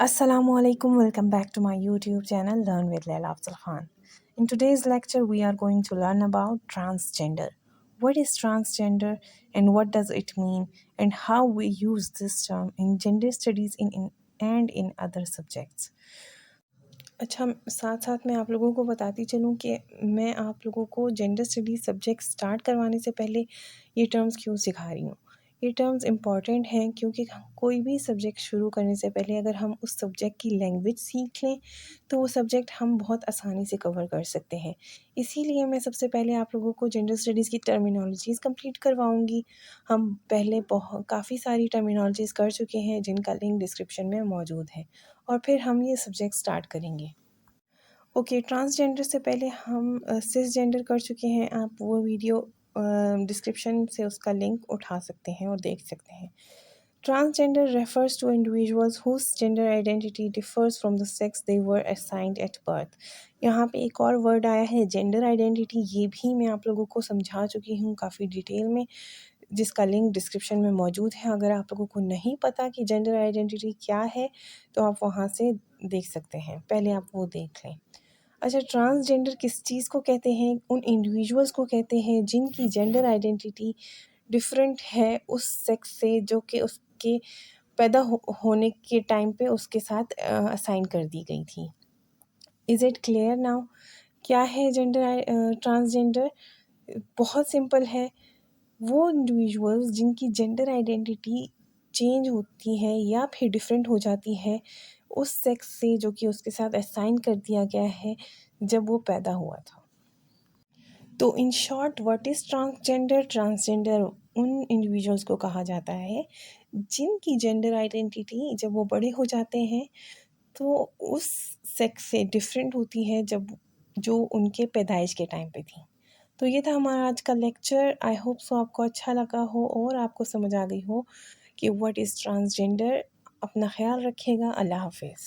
Assalamualaikum, welcome back to my YouTube channel Learn with Laila Afzal Khan. In today's lecture, we are going to learn about transgender. What is transgender and what does it mean and how we use this term in gender studies and in other subjects. अच्छा, साथ साथ मैं आप लोगों को बताती चलूँ कि मैं आप लोगों को जेंडर स्टडीज़ सब्जेक्ट स्टार्ट करवाने से पहले ये टर्म्स क्यों सिखा रही हूँ। ये टर्म्स इम्पॉर्टेंट हैं क्योंकि कोई भी सब्जेक्ट शुरू करने से पहले अगर हम उस सब्जेक्ट की लैंग्वेज सीख लें तो वो सब्जेक्ट हम बहुत आसानी से कवर कर सकते हैं। इसीलिए मैं सबसे पहले आप लोगों को जेंडर स्टडीज़ की टर्मिनोलॉजीज़ कंप्लीट करवाऊँगी। हम पहले काफ़ी सारी टर्मिनोलॉजीज़ कर चुके हैं जिनका लिंक डिस्क्रिप्शन में मौजूद है और फिर हम ये सब्जेक्ट स्टार्ट करेंगे। ओके, ट्रांसजेंडर से पहले हम सिसजेंडर कर चुके हैं। आप वो वीडियो डिस्क्रिप्शन से उसका लिंक उठा सकते हैं और देख सकते हैं। Transgender refers to individuals whose gender identity differs from the sex they were assigned at birth. यहाँ पे एक और वर्ड आया है जेंडर आइडेंटिटी, ये भी मैं आप लोगों को समझा चुकी हूँ काफ़ी डिटेल में, जिसका लिंक डिस्क्रिप्शन में मौजूद है। अगर आप लोगों को नहीं पता कि जेंडर आइडेंटिटी क्या है तो आप वहाँ से देख सकते हैं, पहले आप वो देख लें। अच्छा, ट्रांसजेंडर किस चीज़ को कहते हैं? उन इंडिविजुअल्स को कहते हैं जिनकी जेंडर आइडेंटिटी डिफरेंट है उस सेक्स से जो कि उसके पैदा होने के टाइम पे उसके साथ असाइन कर दी गई थी। Is it clear now? क्या है ट्रांसजेंडर? बहुत सिंपल है। वो इंडिविजुअल्स जिनकी जेंडर आइडेंटिटी चेंज होती है या फिर डिफरेंट हो जाती है उस सेक्स से जो कि उसके साथ असाइन कर दिया गया है जब वो पैदा हुआ था। तो in short, what is transgender? Transgender उन इंडिविजुअल्स को कहा जाता है जिनकी जेंडर आइडेंटिटी जब वो बड़े हो जाते हैं तो उस सेक्स से डिफरेंट होती है जब जो उनके पैदाइश के टाइम पे थी। तो ये था हमारा आज का लेक्चर। आई होप सो आपको अच्छा लगा हो और आपको समझ आ गई हो कि व्हाट इज़ ट्रांसजेंडर। अपना ख्याल रखिएगा। अल्लाह हाफिज़।